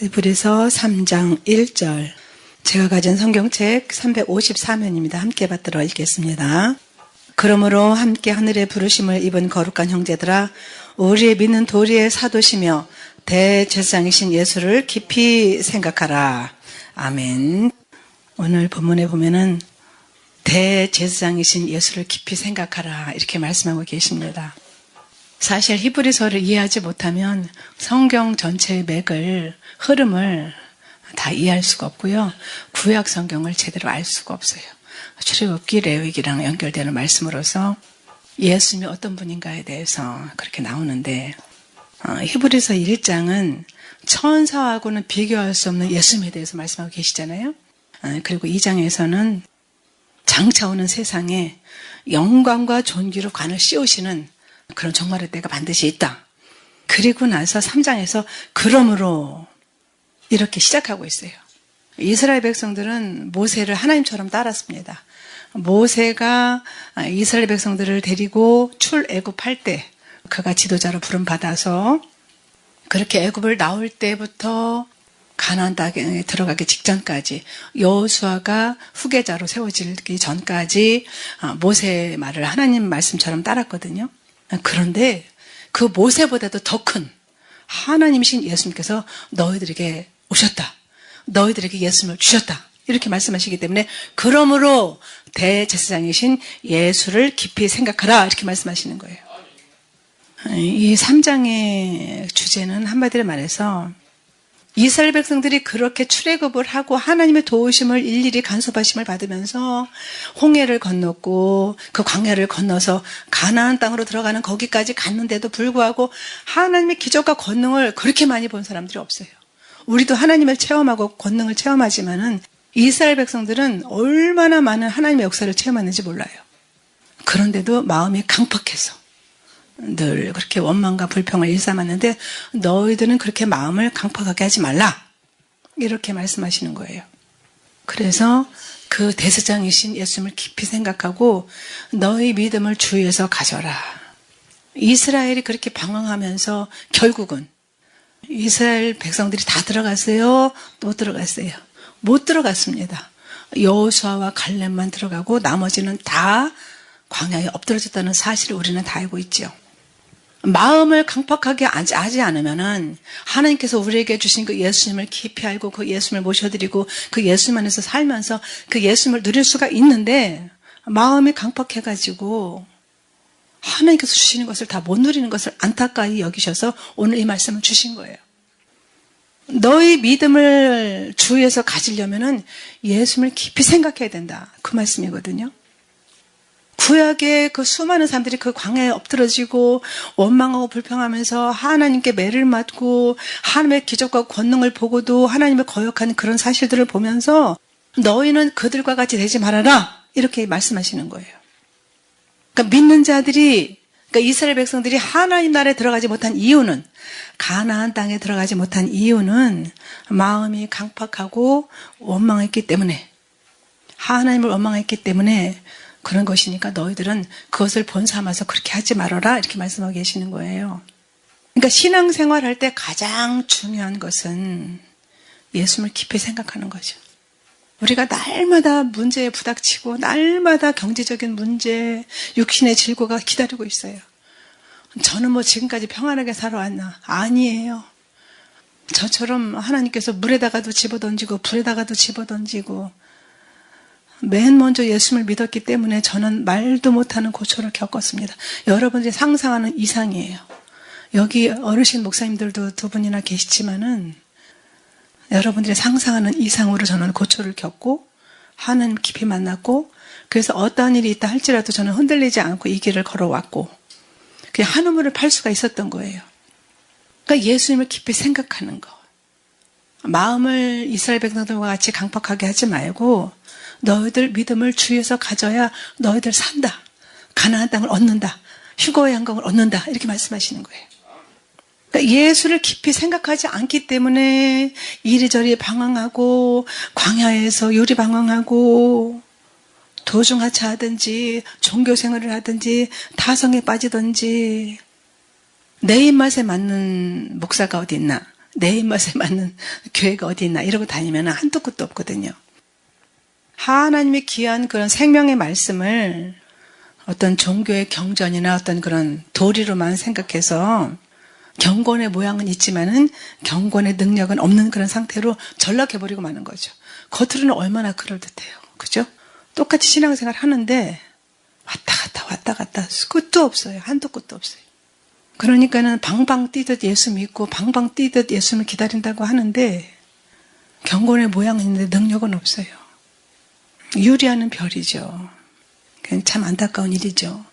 히브리서 3장 1절. 제가 가진 성경책 354면입니다. 함께 받들어 읽겠습니다. 그러므로 함께 하늘의 부르심을 입은 거룩한 형제들아, 우리의 믿는 도리의 사도시며 대제사장이신 예수를 깊이 생각하라. 아멘. 오늘 본문에 보면은 대제사장이신 예수를 깊이 생각하라 이렇게 말씀하고 계십니다. 사실 히브리서를 이해하지 못하면 성경 전체의 맥을, 흐름을 다 이해할 수가 없고요. 구약 성경을 제대로 알 수가 없어요. 출애굽기, 레위기랑 연결되는 말씀으로서 예수님이 어떤 분인가에 대해서 그렇게 나오는데, 히브리서 1장은 천사하고는 비교할 수 없는 예수님에 대해서 말씀하고 계시잖아요. 그리고 2장에서는 장차 오는 세상에 영광과 존귀로 관을 씌우시는 그런 종말의 때가 반드시 있다. 그리고 나서 3장에서 그러므로 이렇게 시작하고 있어요. 이스라엘 백성들은 모세를 하나님처럼 따랐습니다. 모세가 이스라엘 백성들을 데리고 출애굽할 때 그가 지도자로 부름받아서 그렇게 애굽을 나올 때부터 가나안 땅에 들어가기 직전까지, 여호수아가 후계자로 세워지기 전까지 모세의 말을 하나님 말씀처럼 따랐거든요. 그런데 그 모세보다도 더 큰 하나님이신 예수님께서 너희들에게 오셨다. 너희들에게 예수님을 주셨다. 이렇게 말씀하시기 때문에 그러므로 대제사장이신 예수를 깊이 생각하라 이렇게 말씀하시는 거예요. 이 3장의 주제는 한마디로 말해서 이스라엘 백성들이 그렇게 출애굽을 하고 하나님의 도우심을 일일이 간섭하심을 받으면서 홍해를 건넜고 그 광야를 건너서 가나안 땅으로 들어가는 거기까지 갔는데도 불구하고 하나님의 기적과 권능을 그렇게 많이 본 사람들이 없어요. 우리도 하나님을 체험하고 권능을 체험하지만은 이스라엘 백성들은 얼마나 많은 하나님의 역사를 체험했는지 몰라요. 그런데도 마음이 강팍해서 늘 그렇게 원망과 불평을 일삼았는데 너희들은 그렇게 마음을 강팍하게 하지 말라 이렇게 말씀하시는 거예요. 그래서 그 대제사장이신 예수님을 깊이 생각하고 너희 믿음을 주위에서 가져라. 이스라엘이 그렇게 방황하면서 결국은 이스라엘 백성들이 다 들어갔어요? 못 들어갔어요? 못 들어갔습니다. 여호수아와 갈렙만 들어가고 나머지는 다 광야에 엎드러졌다는 사실을 우리는 다 알고 있죠. 마음을 강팍하게 하지 않으면은 하나님께서 우리에게 주신 그 예수님을 깊이 알고 그 예수님을 모셔드리고 그 예수님 안에서 살면서 그 예수님을 누릴 수가 있는데, 마음이 강팍해가지고 하나님께서 주시는 것을 다 못 누리는 것을 안타까이 여기셔서 오늘 이 말씀을 주신 거예요. 너희 믿음을 주위에서 가지려면은 예수님을 깊이 생각해야 된다. 그 말씀이거든요. 구약의 그 수많은 사람들이 그 광야에 엎드러지고 원망하고 불평하면서 하나님께 매를 맞고 하나님의 기적과 권능을 보고도 하나님을 거역하는 그런 사실들을 보면서 너희는 그들과 같이 되지 말아라 이렇게 말씀하시는 거예요. 그러니까 믿는 자들이, 그러니까 이스라엘 백성들이 하나님 나라에 들어가지 못한 이유는, 가나안 땅에 들어가지 못한 이유는 마음이 강팍하고 원망했기 때문에, 하나님을 원망했기 때문에 그런 것이니까 너희들은 그것을 본삼아서 그렇게 하지 말아라 이렇게 말씀하고 계시는 거예요. 그러니까 신앙생활할 때 가장 중요한 것은 예수님을 깊이 생각하는 거죠. 우리가 날마다 문제에 부닥치고 날마다 경제적인 문제, 육신의 질고가 기다리고 있어요. 저는 뭐 지금까지 평안하게 살아왔나? 아니에요. 저처럼 하나님께서 물에다가도 집어던지고 불에다가도 집어던지고 맨 먼저 예수님을 믿었기 때문에 저는 말도 못하는 고초를 겪었습니다. 여러분들이 상상하는 이상이에요. 여기 어르신 목사님들도 두 분이나 계시지만은 여러분들이 상상하는 이상으로 저는 고초를 겪고 하나님 깊이 만났고, 그래서 어떠한 일이 있다 할지라도 저는 흔들리지 않고 이 길을 걸어왔고 그냥 한우물을 팔 수가 있었던 거예요. 그러니까 예수님을 깊이 생각하는 거. 마음을 이스라엘 백성들과 같이 강팍하게 하지 말고 너희들 믿음을 주위에서 가져야 너희들 산다. 가나안 땅을 얻는다. 휴거의 영광을 얻는다. 이렇게 말씀하시는 거예요. 그러니까 예수를 깊이 생각하지 않기 때문에 이리저리 방황하고 광야에서 요리 방황하고 도중하차하든지 종교생활을 하든지 타성에 빠지든지 내 입맛에 맞는 목사가 어디 있나? 내 입맛에 맞는 교회가 어디 있나 이러고 다니면 한도 끝도 없거든요. 하나님의 귀한 그런 생명의 말씀을 어떤 종교의 경전이나 어떤 그런 도리로만 생각해서 경건의 모양은 있지만은 경건의 능력은 없는 그런 상태로 전락해버리고 마는 거죠. 겉으로는 얼마나 그럴듯해요. 그죠? 똑같이 신앙생활 하는데 왔다 갔다 끝도 없어요. 한도 끝도 없어요. 그러니까는 방방 뛰듯 예수 믿고 방방 뛰듯 예수를 기다린다고 하는데 경건의 모양은 있는데 능력은 없어요. 유리하는 별이죠. 참 안타까운 일이죠.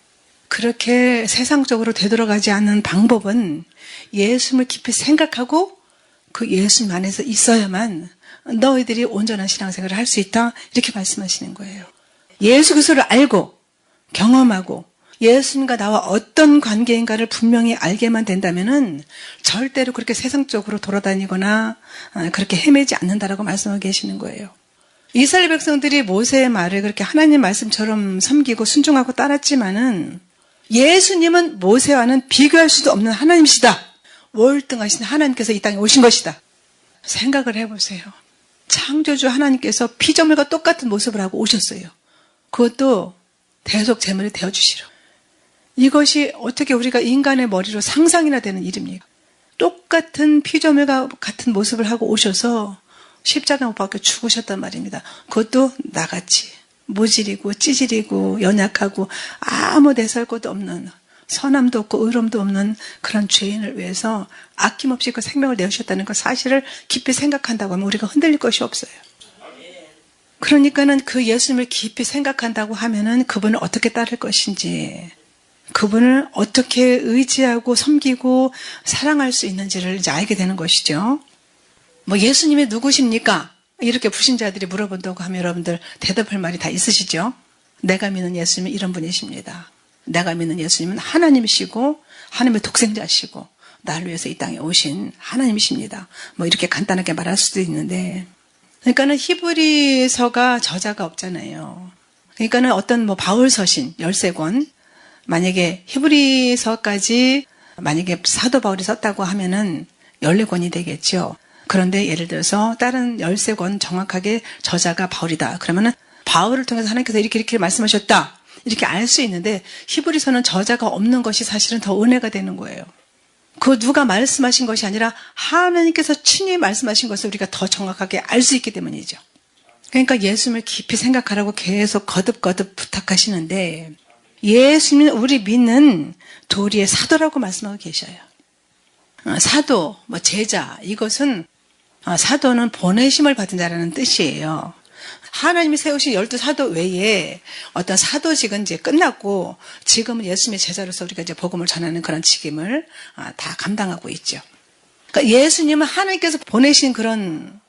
그렇게 세상적으로 되돌아가지 않는 방법은 예수를 깊이 생각하고 그 예수님 안에서 있어야만 너희들이 온전한 신앙생활을 할 수 있다 이렇게 말씀하시는 거예요. 예수 그리스도를 알고 경험하고 예수님과 나와 어떤 관계인가를 분명히 알게만 된다면은 절대로 그렇게 세상적으로 돌아다니거나 그렇게 헤매지 않는다라고 말씀하고 계시는 거예요. 이스라엘 백성들이 모세의 말을 그렇게 하나님 말씀처럼 섬기고 순종하고 따랐지만은 예수님은 모세와는 비교할 수도 없는 하나님이시다. 월등하신 하나님께서 이 땅에 오신 것이다. 생각을 해보세요. 창조주 하나님께서 피조물과 똑같은 모습을 하고 오셨어요. 그것도 대속 제물이 되어주시려. 이것이 어떻게 우리가 인간의 머리로 상상이나 되는 일입니까? 똑같은 피조물과 같은 모습을 하고 오셔서 십자가 못 박혀 죽으셨단 말입니다. 그것도 나같이 모질이고 찌질이고 연약하고 아무 내세울 것도 없는 선함도 없고 의로움도 없는 그런 죄인을 위해서 아낌없이 그 생명을 내주셨다는 그 사실을 깊이 생각한다고 하면 우리가 흔들릴 것이 없어요. 그러니까는 그 예수님을 깊이 생각한다고 하면은 그분을 어떻게 따를 것인지, 그분을 어떻게 의지하고 섬기고 사랑할 수 있는지를 이제 알게 되는 것이죠. 뭐 예수님이 누구십니까? 이렇게 불신자들이 물어본다고 하면 여러분들 대답할 말이 다 있으시죠? 내가 믿는 예수님은 이런 분이십니다. 내가 믿는 예수님은 하나님이시고 하나님의 독생자시고 나를 위해서 이 땅에 오신 하나님이십니다. 뭐 이렇게 간단하게 말할 수도 있는데, 그러니까는 히브리서가 저자가 없잖아요. 그러니까는 어떤 뭐 바울 서신 13권, 만약에 히브리서까지 만약에 사도 바울이 썼다고 하면은 14권이 되겠죠. 그런데 예를 들어서 다른 13권 정확하게 저자가 바울이다. 그러면은 바울을 통해서 하나님께서 이렇게 말씀하셨다. 이렇게 알 수 있는데 히브리서는 저자가 없는 것이 사실은 더 은혜가 되는 거예요. 그 누가 말씀하신 것이 아니라 하나님께서 친히 말씀하신 것을 우리가 더 정확하게 알 수 있기 때문이죠. 그러니까 예수님을 깊이 생각하라고 계속 거듭거듭 부탁하시는데 예수님은 우리 믿는 도리의 사도라고 말씀하고 계셔요. 사도, 뭐 제자, 이것은 사도는 보내심을 받은 자라는 뜻이에요. 하나님이 세우신 12사도 외에 어떤 사도직은 이제 끝났고 지금은 예수님의 제자로서 우리가 이제 복음을 전하는 그런 직임을 다 감당하고 있죠. 그러니까 예수님은 하나님께서 보내신 그런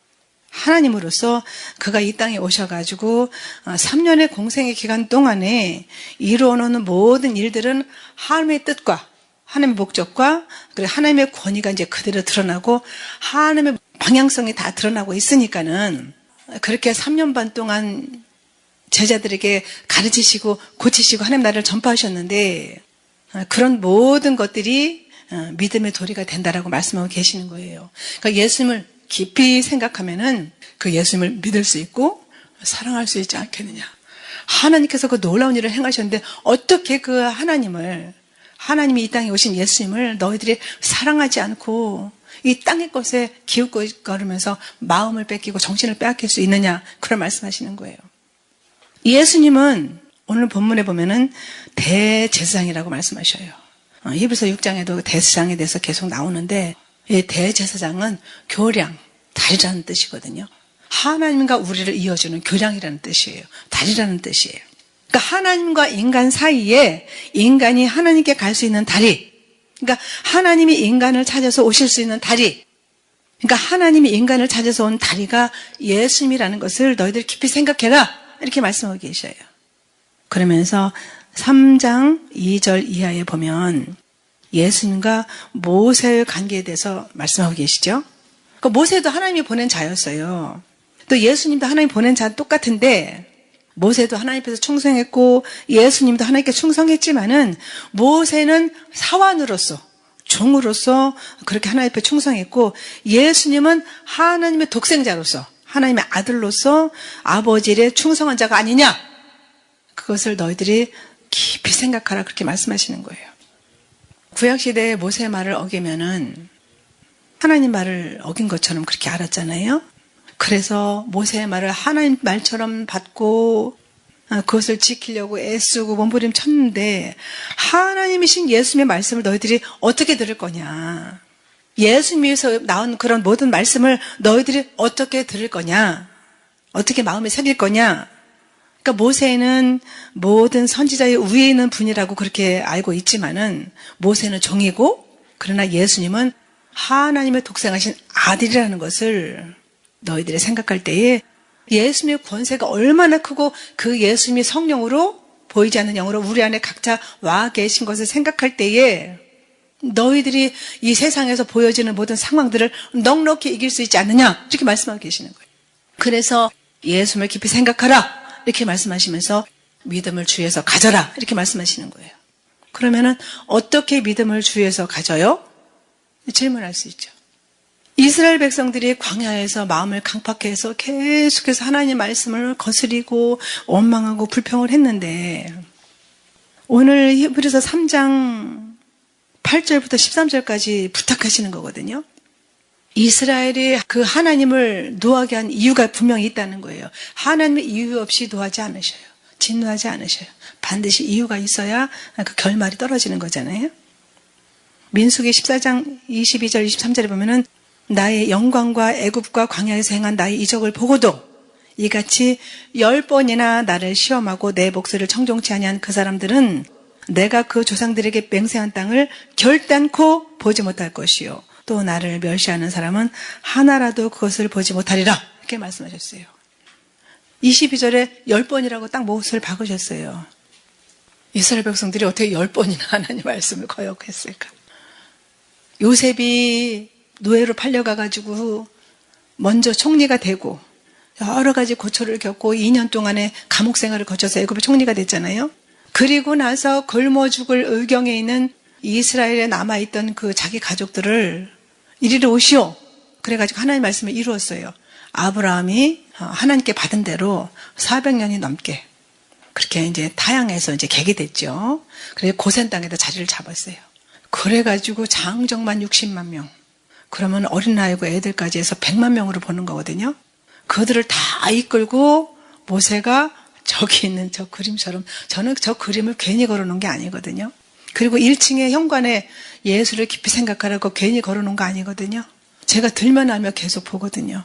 하나님으로서 그가 이 땅에 오셔가지고 3년의 공생의 기간 동안에 이루어놓는 모든 일들은 하나님의 뜻과 하나님의 목적과 그리고 하나님의 권위가 이제 그대로 드러나고 하나님의 방향성이 다 드러나고 있으니까는 그렇게 3년 반 동안 제자들에게 가르치시고 고치시고 하나님 나라를 전파하셨는데 그런 모든 것들이 믿음의 도리가 된다라고 말씀하고 계시는 거예요. 그러니까 예수님을 깊이 생각하면은 그 예수님을 믿을 수 있고 사랑할 수 있지 않겠느냐. 하나님께서 그 놀라운 일을 행하셨는데 어떻게 그 하나님이 이 땅에 오신 예수님을 너희들이 사랑하지 않고 이 땅의 것에 기웃거리면서 마음을 뺏기고 정신을 빼앗길 수 있느냐. 그런 말씀하시는 거예요. 예수님은 오늘 본문에 보면은 대제사장이라고 말씀하셔요. 히브리서 6장에도 대제사장에 대해서 계속 나오는데 이 대제사장은 교량, 다리라는 뜻이거든요. 하나님과 우리를 이어주는 교량이라는 뜻이에요. 다리라는 뜻이에요. 그러니까 하나님과 인간 사이에 인간이 하나님께 갈 수 있는 다리, 그러니까 하나님이 인간을 찾아서 오실 수 있는 다리, 그러니까 하나님이 인간을 찾아서 온 다리가 예수님이라는 것을 너희들 깊이 생각해라 이렇게 말씀하고 계셔요. 그러면서 3장 2절 이하에 보면 예수님과 모세의 관계에 대해서 말씀하고 계시죠. 그러니까 모세도 하나님이 보낸 자였어요. 또 예수님도 하나님이 보낸 자 똑같은데 모세도 하나님께서 충성했고 예수님도 하나님께 충성했지만은 모세는 사환으로서 종으로서 그렇게 하나님 앞에 충성했고, 예수님은 하나님의 독생자로서, 하나님의 아들로서 아버지의 충성한 자가 아니냐? 그것을 너희들이 깊이 생각하라, 그렇게 말씀하시는 거예요. 구약시대에 모세의 말을 어기면은 하나님 말을 어긴 것처럼 그렇게 알았잖아요. 그래서 모세의 말을 하나님 말처럼 받고 그것을 지키려고 애쓰고 몸부림 쳤는데, 하나님이신 예수님의 말씀을 너희들이 어떻게 들을 거냐? 예수님에서 나온 그런 모든 말씀을 너희들이 어떻게 들을 거냐? 어떻게 마음에 새길 거냐? 그러니까 모세는 모든 선지자의 위에 있는 분이라고 그렇게 알고 있지만은, 모세는 종이고, 그러나 예수님은 하나님의 독생하신 아들이라는 것을 너희들이 생각할 때에 예수님의 권세가 얼마나 크고, 그 예수님이 성령으로, 보이지 않는 영으로 우리 안에 각자 와 계신 것을 생각할 때에 너희들이 이 세상에서 보여지는 모든 상황들을 넉넉히 이길 수 있지 않느냐, 이렇게 말씀하고 계시는 거예요. 그래서 예수님을 깊이 생각하라, 이렇게 말씀하시면서 믿음을 주에서 가져라, 이렇게 말씀하시는 거예요. 그러면은 어떻게 믿음을 주에서 가져요? 질문할 수 있죠. 이스라엘 백성들이 광야에서 마음을 강팍해서 계속해서 하나님의 말씀을 거스리고 원망하고 불평을 했는데, 오늘 히브리서 3장 8절부터 13절까지 부탁하시는 거거든요. 이스라엘이 그 하나님을 노하게 한 이유가 분명히 있다는 거예요. 하나님의 이유 없이 노하지 않으셔요. 진노하지 않으셔요. 반드시 이유가 있어야 그 결말이 떨어지는 거잖아요. 민수기 14장 22절 23절에 보면은, 나의 영광과 애굽과 광야에서 행한 나의 이적을 보고도 이같이 10번이나 나를 시험하고 내 목소리를 청종치 아니한 그 사람들은 내가 그 조상들에게 맹세한 땅을 결단코 보지 못할 것이요, 또 나를 멸시하는 사람은 하나라도 그것을 보지 못하리라, 이렇게 말씀하셨어요. 22절에 10번이라고 딱 못을 박으셨어요. 이스라엘 백성들이 어떻게 10번이나 하나님 말씀을 거역했을까? 요셉이 노예로 팔려가가지고 먼저 총리가 되고 여러 가지 고초를 겪고 2년 동안의 감옥 생활을 거쳐서 애굽의 총리가 됐잖아요. 그리고 나서 굶어 죽을 의경에 있는 이스라엘에 남아있던 그 자기 가족들을 이리로 오시오, 그래가지고 하나님의 말씀을 이루었어요. 아브라함이 하나님께 받은 대로 400년이 넘게 그렇게 이제 타향에서 이제 객이 됐죠. 그래서 고센 땅에다 자리를 잡았어요. 그래가지고 장정만 60만 명, 그러면 어린아이고 애들까지 해서 100만 명으로 보는 거거든요. 그들을 다 이끌고 모세가 저기 있는 저 그림처럼, 저는 저 그림을 괜히 걸어놓은 게 아니거든요. 그리고 1층에 현관에 예수를 깊이 생각하라고 괜히 걸어놓은 거 아니거든요. 제가 들면 알면 계속 보거든요.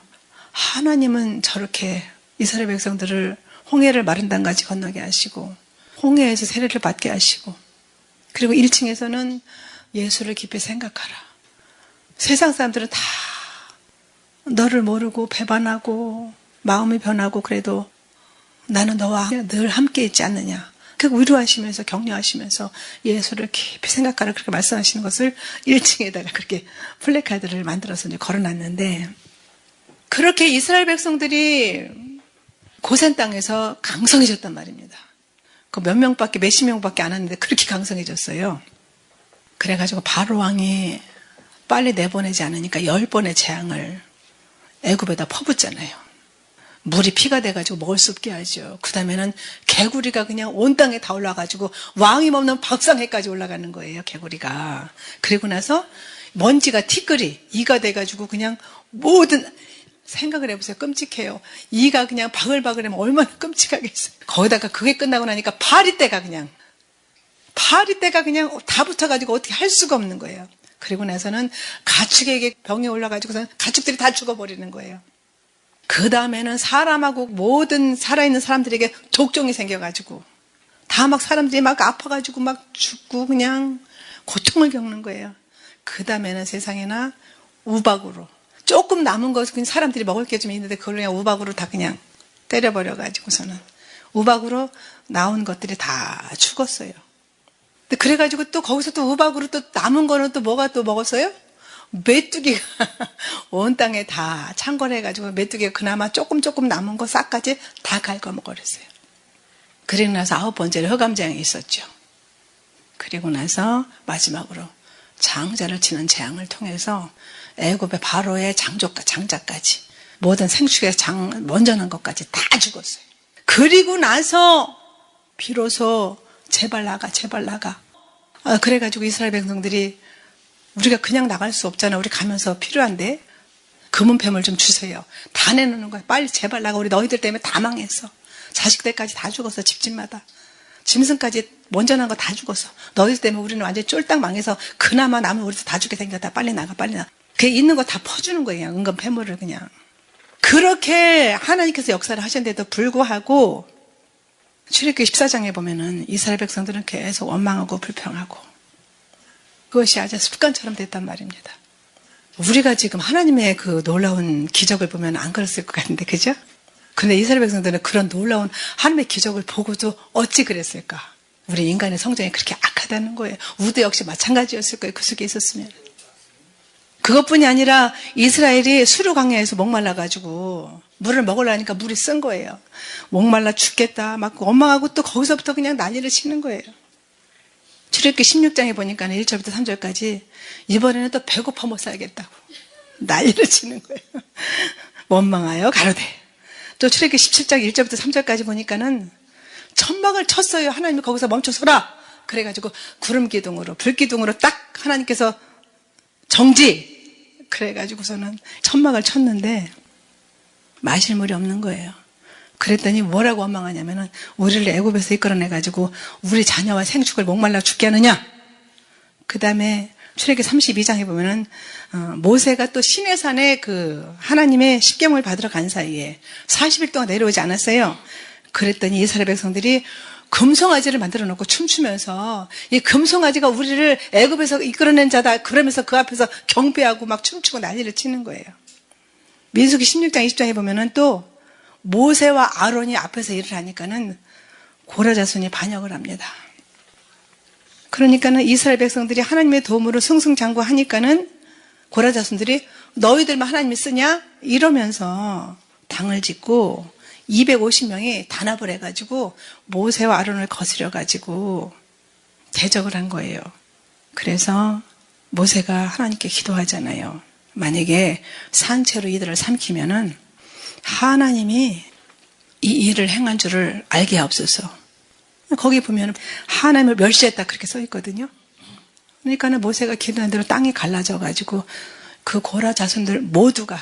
하나님은 저렇게 이스라엘 백성들을 홍해를 마른 땅까지 건너게 하시고 홍해에서 세례를 받게 하시고, 그리고 1층에서는 예수를 깊이 생각하라. 세상 사람들은 다 너를 모르고 배반하고 마음이 변하고, 그래도 나는 너와 늘 함께 있지 않느냐, 그 위로하시면서 격려하시면서 예수를 깊이 생각하라, 그렇게 말씀하시는 것을 1층에다가 그렇게 플래카드를 만들어서 이제 걸어놨는데, 그렇게 이스라엘 백성들이 고센 땅에서 강성해졌단 말입니다. 그 몇 명밖에, 몇십 명밖에 안 왔는데 그렇게 강성해졌어요. 그래가지고 바로 왕이 빨리 내보내지 않으니까 10번의 재앙을 애굽에다 퍼붓잖아요. 물이 피가 돼가지고 먹을 수 없게 하죠. 그 다음에는 개구리가 그냥 온 땅에 다 올라가지고 왕이 먹는 밥상에까지 올라가는 거예요, 개구리가. 그리고 나서 먼지가 티끌이 이가 돼가지고 그냥 모든, 생각을 해보세요. 끔찍해요. 이가 그냥 바글바글하면 얼마나 끔찍하겠어요. 거기다가 그게 끝나고 나니까 파리떼가 그냥 다 붙어가지고 어떻게 할 수가 없는 거예요. 그리고 나서는 가축에게 병이 올라가지고서 가축들이 다 죽어버리는 거예요. 그 다음에는 사람하고 모든 살아있는 사람들에게 독종이 생겨가지고 다 막 사람들이 막 아파가지고 막 죽고 그냥 고통을 겪는 거예요. 그 다음에는 세상에나 우박으로 조금 남은 것은 그냥 사람들이 먹을 게 좀 있는데 그걸 그냥 우박으로 다 그냥 때려버려가지고서는 우박으로 나온 것들이 다 죽었어요. 근데 그래가지고 또 거기서 또 우박으로 또 남은 거는 또 뭐가 또 먹었어요? 메뚜기가 온 땅에 다 창궐해가지고 메뚜기가 그나마 조금 남은 거 싹까지 다 갉아먹어버렸어요. 그리고 나서 9번째로 흑암재앙이 있었죠. 그리고 나서 마지막으로 장자를 치는 재앙을 통해서 애굽의 바로의 장자까지 모든 생축의 먼저 난 것까지 다 죽었어요. 그리고 나서 비로소 제발 나가. 그래가지고 이스라엘 백성들이 우리가 그냥 나갈 수 없잖아. 우리 가면서 필요한데 금은패물 좀 주세요. 다 내놓는 거야. 빨리 제발 나가. 우리 너희들 때문에 다 망했어. 자식들까지 다 죽었어. 집집마다. 짐승까지 먼저 난 거 다 죽었어. 너희들 때문에 우리는 완전히 쫄딱 망해서 그나마 남은 우리도 다 죽게 생겼다. 빨리 나가. 그 있는 거 다 퍼주는 거예요. 은근 패물을 그냥. 그렇게 하나님께서 역사를 하셨는데도 불구하고 출애굽기 14장에 보면은 이스라엘 백성들은 계속 원망하고 불평하고 그것이 아주 습관처럼 됐단 말입니다. 우리가 지금 하나님의 그 놀라운 기적을 보면 안 그랬을 것 같은데, 그죠? 근데 이스라엘 백성들은 그런 놀라운 하나님의 기적을 보고도 어찌 그랬을까? 우리 인간의 성정이 그렇게 악하다는 거예요. 우도 역시 마찬가지였을 거예요. 그 속에 있었으면. 그것뿐이 아니라 이스라엘이 수르 광야에서 목말라가지고 물을 먹으려니까 물이 쓴 거예요. 목말라 죽겠다 막 원망하고 또 거기서부터 그냥 난리를 치는 거예요. 출애굽기 16장에 보니까 1절부터 3절까지 이번에는 또 배고파 못 살겠다고 난리를 치는 거예요. 원망하여 가로되. 또 출애굽기 17장 1절부터 3절까지 보니까는 천막을 쳤어요. 하나님이 거기서 멈춰서라. 그래가지고 구름 기둥으로 불 기둥으로 딱 하나님께서 정지. 그래가지고서는 천막을 쳤는데 마실 물이 없는 거예요. 그랬더니 뭐라고 원망하냐면은 우리를 애굽에서 이끌어내가지고 우리 자녀와 생축을 목말라 죽게 하느냐. 그 다음에 출애굽기 32장에 보면은 모세가 또 시내산에 그 하나님의 십계명을 받으러 간 사이에 40일 동안 내려오지 않았어요. 그랬더니 이스라엘 백성들이 금송아지를 만들어 놓고 춤추면서 이 금송아지가 우리를 애굽에서 이끌어낸 자다 그러면서 그 앞에서 경배하고 막 춤추고 난리를 치는 거예요. 민수기 16장 20장에 보면은 또 모세와 아론이 앞에서 일을 하니까는 고라 자손이 반역을 합니다. 그러니까는 이스라엘 백성들이 하나님의 도움으로 승승장구하니까는 고라 자손들이 너희들만 하나님이 쓰냐? 이러면서 당을 짓고 250명이 단합을 해가지고 모세와 아론을 거스려가지고 대적을 한 거예요. 그래서 모세가 하나님께 기도하잖아요. 만약에 산채로 이들을 삼키면은 하나님이 이 일을 행한 줄을 알게 하옵소서. 거기 보면 하나님을 멸시했다 그렇게 써 있거든요. 그러니까는 모세가 기도한 대로 땅이 갈라져가지고 그 고라 자손들 모두가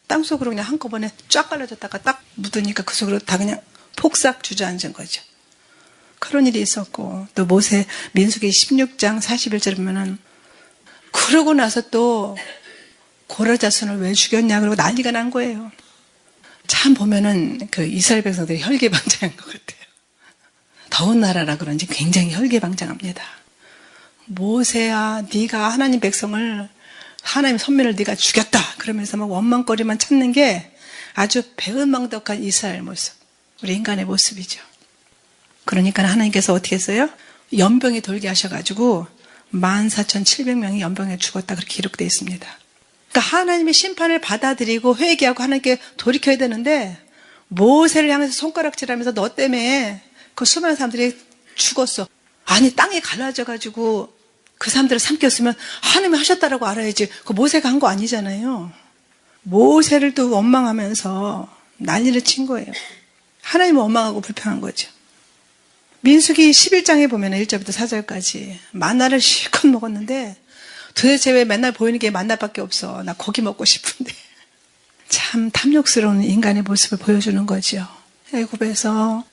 땅속으로 그냥 한꺼번에 쫙 갈라졌다가 딱 묻으니까 그 속으로 다 그냥 폭삭 주저앉은 거죠. 그런 일이 있었고 또 모세 민수기 16장 41절에 보면은 그러고 나서 또 고라 자손을 왜 죽였냐 그러고 난리가 난 거예요. 참 보면은 그 이스라엘 백성들이 혈기방장한 것 같아요. 더운 나라라 그런지 굉장히 혈기방장합니다. 모세야 네가 하나님 백성을 하나님 선민을 네가 죽였다 그러면서 막 원망거리만 찾는 게 아주 배은망덕한 이스라엘 모습, 우리 인간의 모습이죠. 그러니까 하나님께서 어떻게 했어요? 연병이 돌게 하셔가지고 14,700명이 연병에 죽었다 그렇게 기록되어 있습니다. 그러니까 하나님의 심판을 받아들이고 회개하고 하나님께 돌이켜야 되는데 모세를 향해서 손가락질하면서 너 때문에 그 수많은 사람들이 죽었어. 아니 땅이 갈라져가지고 그 사람들을 삼켰으면 하나님이 하셨다라고 알아야지. 그 모세가 한 거 아니잖아요. 모세를 또 원망하면서 난리를 친 거예요. 하나님을 원망하고 불평한 거죠. 민수기 11장에 보면 1절부터 4절까지 만나를 실컷 먹었는데 도대체 왜 맨날 보이는 게 만나밖에 없어. 나 고기 먹고 싶은데. 참 탐욕스러운 인간의 모습을 보여주는 거죠. 애굽에서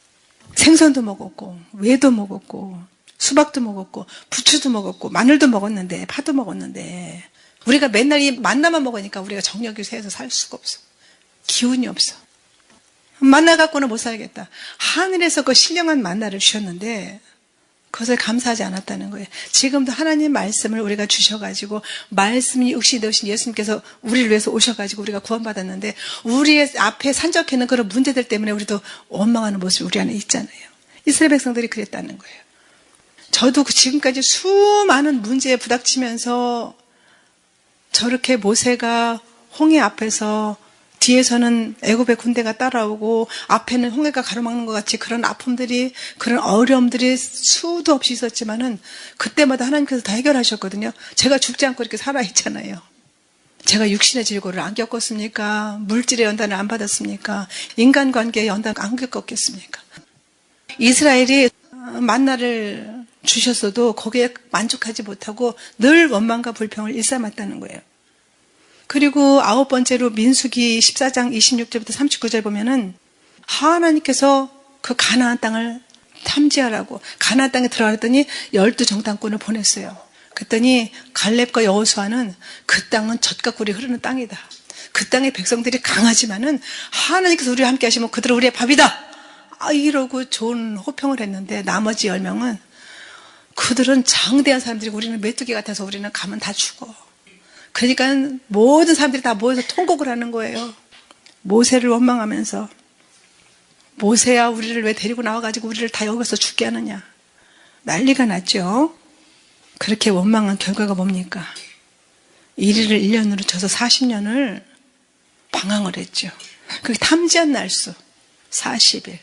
생선도 먹었고 외도 먹었고 수박도 먹었고 부추도 먹었고 마늘도 먹었는데 파도 먹었는데 우리가 맨날 이 만나만 먹으니까 우리가 정력이 쇠해서 살 수가 없어. 기운이 없어. 만나 갖고는 못 살겠다. 하늘에서 그 신령한 만나를 주셨는데 그것을 감사하지 않았다는 거예요. 지금도 하나님 말씀을 우리가 주셔가지고 말씀이 육신이 되신 예수님께서 우리를 위해서 오셔가지고 우리가 구원받았는데 우리의 앞에 산적해있는 그런 문제들 때문에 우리도 원망하는 모습이 우리 안에 있잖아요. 이스라엘 백성들이 그랬다는 거예요. 저도 지금까지 수많은 문제에 부닥치면서 저렇게 모세가 홍해 앞에서 뒤에서는 애굽의 군대가 따라오고 앞에는 홍해가 가로막는 것 같이 그런 아픔들이, 그런 어려움들이 수도 없이 있었지만은 그때마다 하나님께서 다 해결하셨거든요. 제가 죽지 않고 이렇게 살아있잖아요. 제가 육신의 질고를 안 겪었습니까? 물질의 연단을 안 받았습니까? 인간관계의 연단을 안 겪었겠습니까? 이스라엘이 만나를 주셨어도 거기에 만족하지 못하고 늘 원망과 불평을 일삼았다는 거예요. 그리고 9번째로 민수기 14장 26절부터 39절 보면은 하나님께서 그 가나안 땅을 탐지하라고 가나안 땅에 들어갔더니 12정탐꾼을 보냈어요. 그랬더니 갈렙과 여호수아는 그 땅은 젖과 꿀이 흐르는 땅이다. 그 땅의 백성들이 강하지만은 하나님께서 우리와 함께 하시면 그들은 우리의 밥이다. 이러고 좋은 호평을 했는데 나머지 10명은 그들은 장대한 사람들이고 우리는 메뚜기 같아서 우리는 가면 다 죽어. 그러니까 모든 사람들이 다 모여서 통곡을 하는 거예요. 모세를 원망하면서 모세야 우리를 왜 데리고 나와가지고 우리를 다 여기서 죽게 하느냐. 난리가 났죠. 그렇게 원망한 결과가 뭡니까? 이리를 1년으로 쳐서 40년을 방황을 했죠. 그게 탐지한 날수 40일.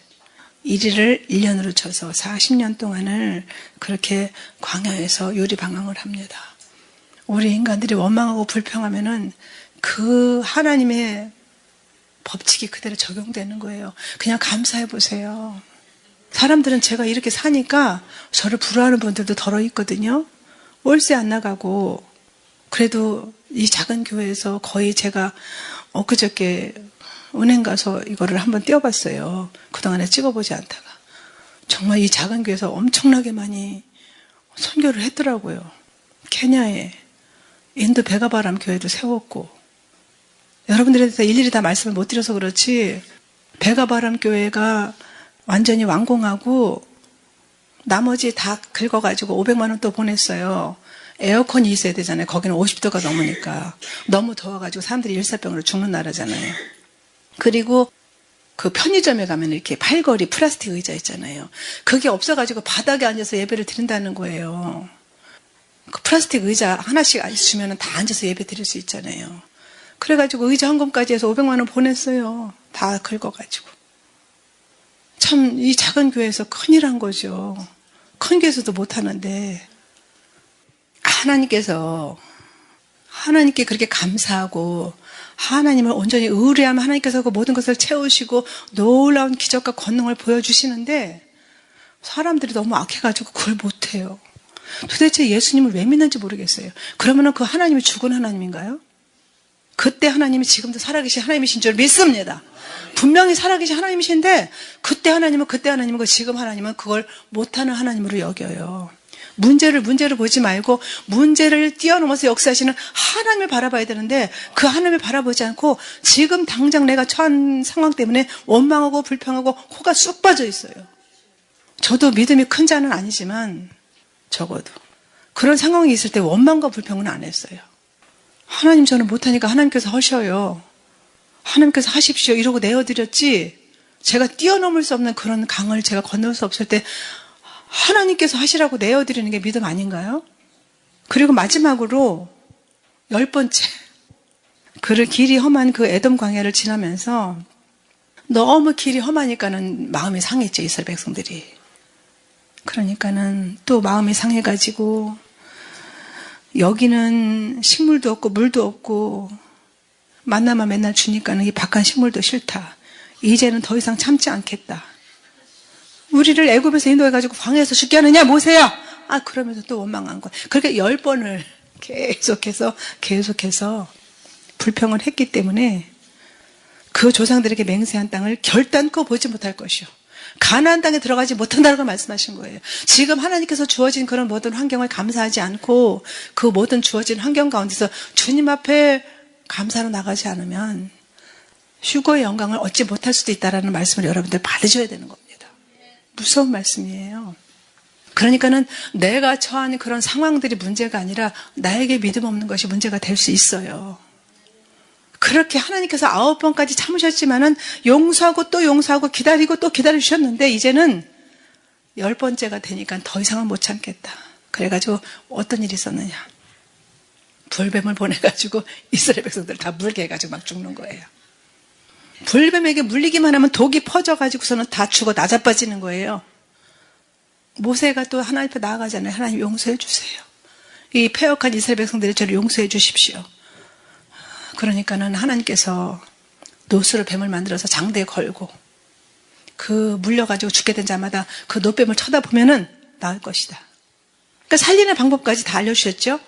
이리를 1년으로 쳐서 40년 동안을 그렇게 광야에서 요리방황을 합니다. 우리 인간들이 원망하고 불평하면은 그 하나님의 법칙이 그대로 적용되는 거예요. 그냥 감사해 보세요. 사람들은 제가 이렇게 사니까 저를 부러워하는 분들도 덜어 있거든요. 월세 안 나가고 그래도 이 작은 교회에서 거의 제가 엊그저께 은행 가서 이거를 한번 띄워봤어요. 그동안에 찍어보지 않다가 정말 이 작은 교회에서 엄청나게 많이 선교를 했더라고요. 케냐에 인도 베가바람 교회도 세웠고 여러분들한테 일일이 다 말씀을 못 드려서 그렇지 베가바람 교회가 완전히 완공하고 나머지 다 긁어가지고 500만 원 또 보냈어요. 에어컨이 있어야 되잖아요. 거기는 50도가 넘으니까 너무 더워가지고 사람들이 일사병으로 죽는 나라잖아요. 그리고 그 편의점에 가면 이렇게 팔걸이 플라스틱 의자 있잖아요. 그게 없어가지고 바닥에 앉아서 예배를 드린다는 거예요. 그 플라스틱 의자 하나씩 주면 다 앉아서 예배 드릴 수 있잖아요. 그래가지고 의자 헌금까지 해서 500만 원 보냈어요. 다 긁어가지고. 참 이 작은 교회에서 큰일 한 거죠. 큰 교회에서도 못하는데 하나님께 그렇게 감사하고 하나님을 온전히 의뢰하면 하나님께서 그 모든 것을 채우시고 놀라운 기적과 권능을 보여주시는데 사람들이 너무 악해가지고 그걸 못해요. 도대체 예수님을 왜 믿는지 모르겠어요. 그러면 그 하나님이 죽은 하나님인가요? 그때 하나님이 지금도 살아계신 하나님이신 줄 믿습니다. 분명히 살아계신 하나님이신데 그때 하나님은 지금 하나님은 그걸 못하는 하나님으로 여겨요. 문제를 보지 말고 문제를 뛰어넘어서 역사하시는 하나님을 바라봐야 되는데 그 하나님을 바라보지 않고 지금 당장 내가 처한 상황 때문에 원망하고 불평하고 코가 쑥 빠져 있어요. 저도 믿음이 큰 자는 아니지만 적어도 그런 상황이 있을 때 원망과 불평은 안 했어요. 하나님 저는 못하니까 하나님께서 하셔요. 하나님께서 하십시오 이러고 내어드렸지 제가 뛰어넘을 수 없는 그런 강을 제가 건널 수 없을 때 하나님께서 하시라고 내어드리는 게 믿음 아닌가요? 그리고 마지막으로 10번째 그 길이 험한 그 에돔 광야를 지나면서 너무 길이 험하니까는 마음이 상했죠. 이스라엘 백성들이. 그러니까는 또 마음이 상해가지고 여기는 식물도 없고 물도 없고 만나만 맨날 주니까는 이 박한 식물도 싫다. 이제는 더 이상 참지 않겠다. 우리를 애굽에서 인도해가지고 광야에서 죽게 하느냐 모세야. 그러면서 또 원망한 거야. 그렇게 10번을 계속해서 불평을 했기 때문에 그 조상들에게 맹세한 땅을 결단코 보지 못할 것이요. 가나안 땅에 들어가지 못한다고 말씀하신 거예요. 지금 하나님께서 주어진 그런 모든 환경을 감사하지 않고 그 모든 주어진 환경 가운데서 주님 앞에 감사로 나가지 않으면 휴거의 영광을 얻지 못할 수도 있다는 말씀을 여러분들 받으셔야 되는 겁니다. 무서운 말씀이에요. 그러니까는 내가 처한 그런 상황들이 문제가 아니라 나에게 믿음 없는 것이 문제가 될 수 있어요. 그렇게 하나님께서 9번까지 참으셨지만은 용서하고 또 용서하고 기다리고 또 기다려주셨는데 이제는 10번째가 되니까 더 이상은 못 참겠다. 그래가지고 어떤 일이 있었느냐. 불뱀을 보내가지고 이스라엘 백성들 다 물게 해가지고 막 죽는 거예요. 불뱀에게 물리기만 하면 독이 퍼져가지고서는 다 죽어 나자빠지는 거예요. 모세가 또 하나님 앞에 나아가잖아요. 하나님 용서해 주세요. 이 패역한 이스라엘 백성들이 저를 용서해 주십시오. 그러니까는 하나님께서 노스로 뱀을 만들어서 장대에 걸고 그 물려가지고 죽게 된 자마다 그 노뱀을 쳐다보면은 나을 것이다. 그러니까 살리는 방법까지 다 알려주셨죠.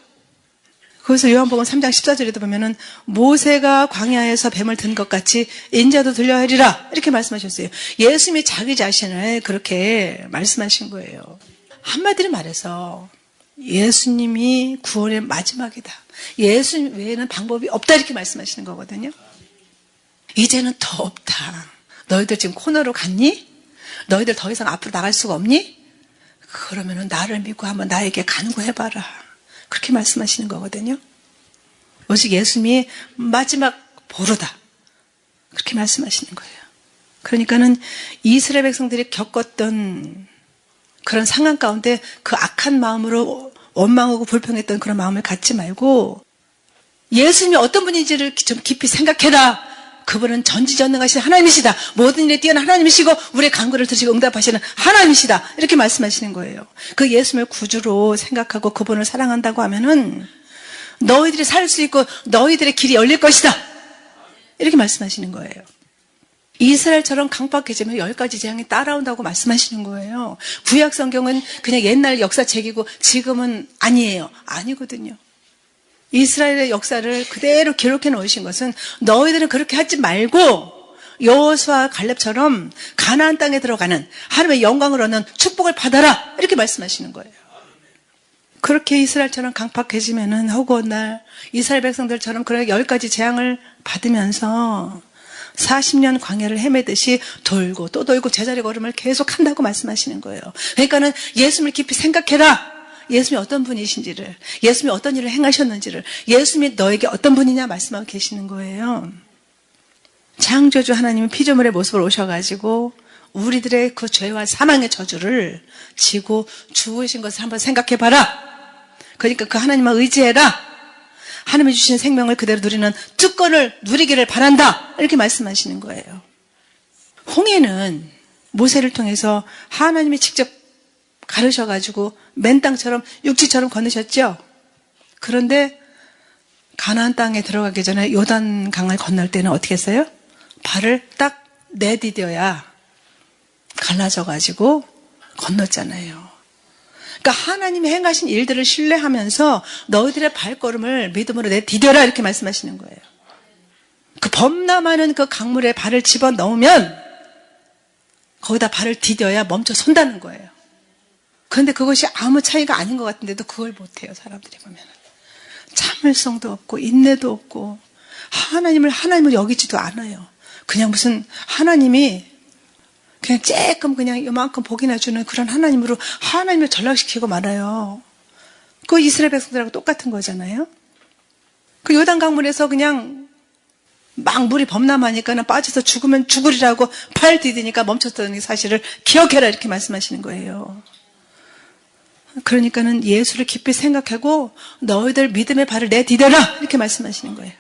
거기서 요한복음 3장 14절에도 보면은 모세가 광야에서 뱀을 든 것 같이 인자도 들려야 하리라 이렇게 말씀하셨어요. 예수님이 자기 자신을 그렇게 말씀하신 거예요. 한마디로 말해서 예수님이 구원의 마지막이다. 예수님 외에는 방법이 없다 이렇게 말씀하시는 거거든요. 이제는 더 없다. 너희들 지금 코너로 갔니? 너희들 더 이상 앞으로 나갈 수가 없니? 그러면은 나를 믿고 한번 나에게 간구해봐라. 그렇게 말씀하시는 거거든요. 오직 예수님이 마지막 보루다. 그렇게 말씀하시는 거예요. 그러니까는 이스라엘 백성들이 겪었던 그런 상황 가운데 그 악한 마음으로 원망하고 불평했던 그런 마음을 갖지 말고 예수님이 어떤 분인지를 좀 깊이 생각해라. 그분은 전지전능하신 하나님이시다. 모든 일에 뛰어난 하나님이시고 우리의 간구를 들으시고 응답하시는 하나님이시다. 이렇게 말씀하시는 거예요. 그 예수님을 구주로 생각하고 그분을 사랑한다고 하면은 너희들이 살 수 있고 너희들의 길이 열릴 것이다. 이렇게 말씀하시는 거예요. 이스라엘처럼 강박해지면 10가지 재앙이 따라온다고 말씀하시는 거예요. 구약 성경은 그냥 옛날 역사책이고 지금은 아니에요. 아니거든요. 이스라엘의 역사를 그대로 기록해 놓으신 것은 너희들은 그렇게 하지 말고 여호수아와 갈렙처럼 가나안 땅에 들어가는 하나님의 영광을 얻는 축복을 받아라 이렇게 말씀하시는 거예요. 그렇게 이스라엘처럼 강팍해지면은 허구한 날 이스라엘 백성들처럼 그런 10가지 재앙을 받으면서 40년 광야를 헤매듯이 돌고 또 돌고 제자리 걸음을 계속한다고 말씀하시는 거예요. 그러니까는 예수님을 깊이 생각해라. 예수님이 어떤 분이신지를, 예수님이 어떤 일을 행하셨는지를, 예수님이 너에게 어떤 분이냐 말씀하고 계시는 거예요. 창조주 하나님은 피조물의 모습으로 오셔가지고 우리들의 그 죄와 사망의 저주를 지고 죽으신 것을 한번 생각해봐라. 그러니까 그 하나님만 의지해라. 하나님이 주신 생명을 그대로 누리는 특권을 누리기를 바란다. 이렇게 말씀하시는 거예요. 홍해는 모세를 통해서 하나님이 직접 가르셔가지고 맨 땅처럼 육지처럼 건너셨죠. 그런데 가나안 땅에 들어가기 전에 요단 강을 건널 때는 어떻게 했어요? 발을 딱 내디뎌야 갈라져가지고 건넜잖아요. 그러니까 하나님이 행하신 일들을 신뢰하면서 너희들의 발걸음을 믿음으로 내디뎌라 이렇게 말씀하시는 거예요. 그 범람하는 그 강물에 발을 집어넣으면 거기다 발을 디뎌야 멈춰 선다는 거예요. 그런데 그것이 아무 차이가 아닌 것 같은데도 그걸 못해요. 사람들이 보면 참을성도 없고 인내도 없고 하나님을 여기지도 않아요. 그냥 무슨 하나님이 그냥 쬐끔 그냥 이만큼 복이나 주는 그런 하나님으로 하나님을 전락시키고 말아요. 그 이스라엘 백성들하고 똑같은 거잖아요. 그 요단 강물에서 그냥 막 물이 범람하니까 빠져서 죽으면 죽으리라고 팔 디디니까 멈췄다는 사실을 기억해라 이렇게 말씀하시는 거예요. 그러니까는 예수를 깊이 생각하고 너희들 믿음의 발을 내디뎌라 이렇게 말씀하시는 거예요.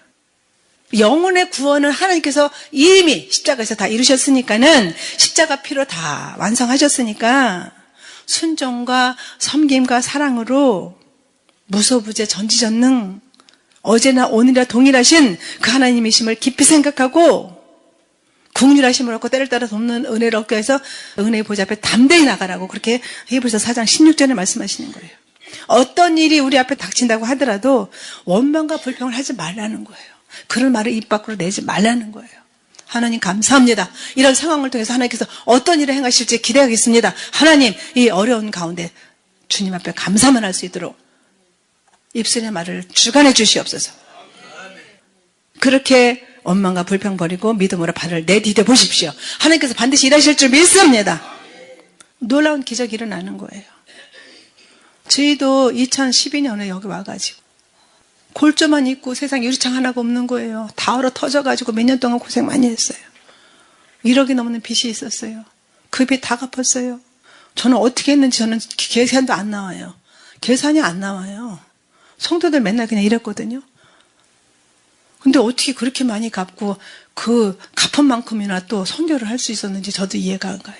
영혼의 구원은 하나님께서 이미 십자가에서 다 이루셨으니까는 십자가 피로 다 완성하셨으니까 순종과 섬김과 사랑으로 무소부재 전지전능 어제나 오늘이나 동일하신 그 하나님이심을 깊이 생각하고 국률하심을 얻고 때를 따라 돕는 은혜를 얻기 위해서 은혜의 보좌 앞에 담대히 나가라고 그렇게 히브리서 4장 16절에 말씀하시는 거예요. 어떤 일이 우리 앞에 닥친다고 하더라도 원망과 불평을 하지 말라는 거예요. 그런 말을 입 밖으로 내지 말라는 거예요. 하나님 감사합니다. 이런 상황을 통해서 하나님께서 어떤 일을 행하실지 기대하겠습니다. 하나님 이 어려운 가운데 주님 앞에 감사만 할 수 있도록 입술의 말을 주관해 주시옵소서. 그렇게 원망과 불평 버리고 믿음으로 발을 내디뎌 보십시오. 하나님께서 반드시 일하실 줄 믿습니다. 놀라운 기적이 일어나는 거예요. 저희도 2012년에 여기 와가지고 골조만 있고 세상 유리창 하나가 없는 거예요. 다 얼어 터져가지고 몇 년 동안 고생 많이 했어요. 1억이 넘는 빚이 있었어요. 그 빚 다 갚았어요. 저는 어떻게 했는지 저는 계산도 안 나와요. 계산이 안 나와요. 성도들 맨날 그냥 이랬거든요. 근데 어떻게 그렇게 많이 갚고 그 갚은 만큼이나 또 선교를 할 수 있었는지 저도 이해가 안 가요.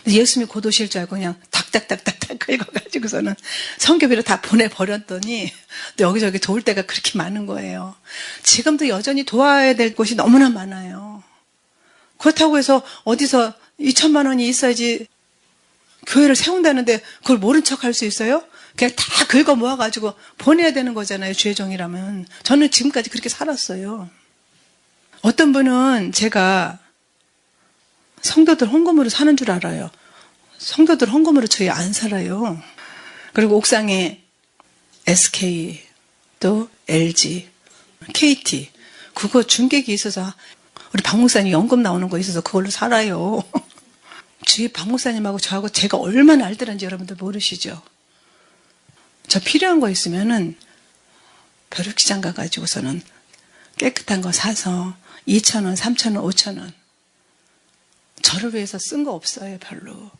근데 예수님이 곧 오실 줄 알고 그냥 닥닥닥닥닥 긁어가지고서는 선교비를 다 보내버렸더니 또 여기저기 도울 데가 그렇게 많은 거예요. 지금도 여전히 도와야 될 곳이 너무나 많아요. 그렇다고 해서 어디서 2천만 원이 있어야지 교회를 세운다는데 그걸 모른 척 할 수 있어요? 그냥 다 긁어 모아가지고 보내야 되는 거잖아요. 주의 종이라면. 저는 지금까지 그렇게 살았어요. 어떤 분은 제가 성도들 헌금으로 사는 줄 알아요. 성도들 헌금으로 저희 안 살아요. 그리고 옥상에 SK, 또 LG, KT, 그거 중객이 있어서 우리 박 목사님 연금 나오는 거 있어서 그걸로 살아요. 주위 박 목사님하고 저하고 제가 얼마나 알뜰한지 여러분들 모르시죠? 저 필요한 거 있으면은 벼룩시장 가가지고서는 깨끗한 거 사서 2,000원, 3,000원, 5,000원 저를 위해서 쓴 거 없어요, 별로.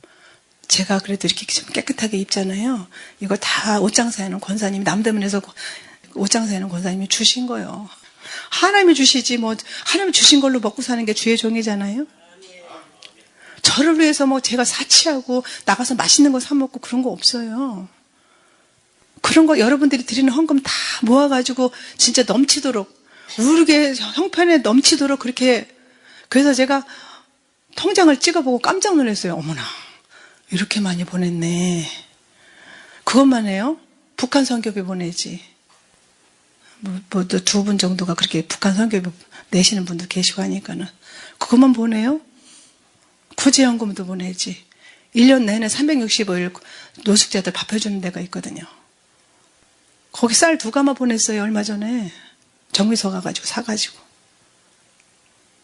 제가 그래도 이렇게 좀 깨끗하게 입잖아요. 이거 다 옷장사에는 권사님이 남대문에서 옷장사에는 권사님이 주신 거예요. 하나님이 주시지 뭐 하나님이 주신 걸로 먹고 사는 게 주의 종이잖아요. 저를 위해서 뭐 제가 사치하고 나가서 맛있는 거 사 먹고 그런 거 없어요. 그런 거 여러분들이 드리는 헌금 다 모아가지고 진짜 넘치도록 우르게 형편에 넘치도록 그렇게. 그래서 제가 통장을 찍어보고 깜짝 놀랐어요. 어머나 이렇게 많이 보냈네. 그것만 해요? 북한 선교비 보내지. 뭐 두 분 정도가 그렇게 북한 선교비 내시는 분도 계시고 하니까는 그것만 보내요? 구제연금도 보내지. 1년 내내 365일 노숙자들 밥 해주는 데가 있거든요. 거기 쌀 2가마 보냈어요. 얼마 전에 정미소 가가지고 사가지고.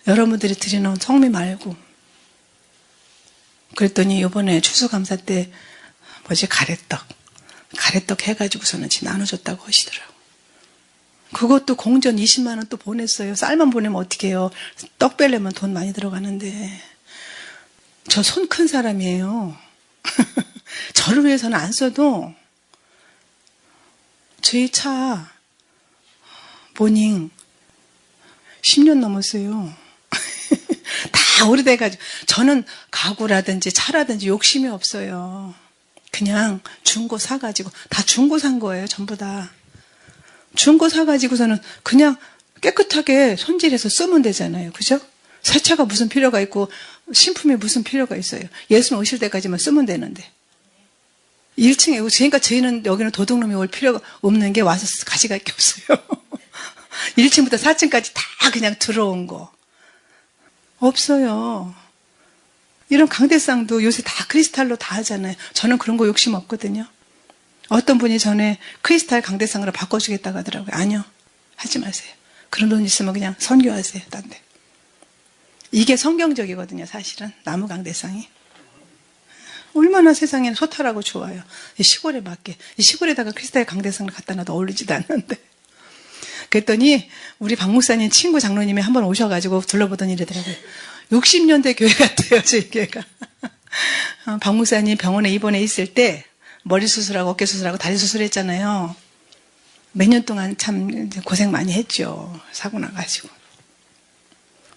여러분들이 드리는 성미 말고. 그랬더니 이번에 추수감사 때 가래떡 해가지고서는 나눠줬다고 하시더라고. 그것도 공전 20만 원 또 보냈어요. 쌀만 보내면 어떻게 해요? 떡 빼려면 돈 많이 들어가는데. 저 손 큰 사람이에요. 저를 위해서는 안 써도 저희 차 모닝 10년 넘었어요. 다 오래돼가지고. 저는 가구라든지 차라든지 욕심이 없어요. 그냥 중고 사가지고. 다 중고 산 거예요. 전부 다. 중고 사가지고서는 그냥 깨끗하게 손질해서 쓰면 되잖아요. 그죠? 새 차가 무슨 필요가 있고 신품이 무슨 필요가 있어요. 예수님 오실 때까지만 쓰면 되는데. 1층에 그러니까 저희는 여기는 도둑놈이 올 필요가 없는 게 와서 가져갈 게 없어요. 1층부터 4층까지 다 그냥 들어온 거. 없어요. 이런 강대상도 요새 다 크리스탈로 다 하잖아요. 저는 그런 거 욕심 없거든요. 어떤 분이 전에 크리스탈 강대상으로 바꿔주겠다고 하더라고요. 아니요. 하지 마세요. 그런 돈 있으면 그냥 선교하세요. 딴 데. 이게 성경적이거든요. 사실은. 나무 강대상이. 얼마나 세상에는 소탈하고 좋아요. 이 시골에 맞게. 이 시골에다가 크리스탈 강대상을 갖다 놔도 어울리지도 않는데. 그랬더니 우리 박 목사님 친구 장로님이 한번 오셔가지고 둘러보더니 이러더라고요. 60년대 교회 같아요. 저희 교회가. 박 목사님 병원에 입원해 있을 때 머리 수술하고 어깨 수술하고 다리 수술했잖아요. 몇 년 동안 참 고생 많이 했죠. 사고 나가지고.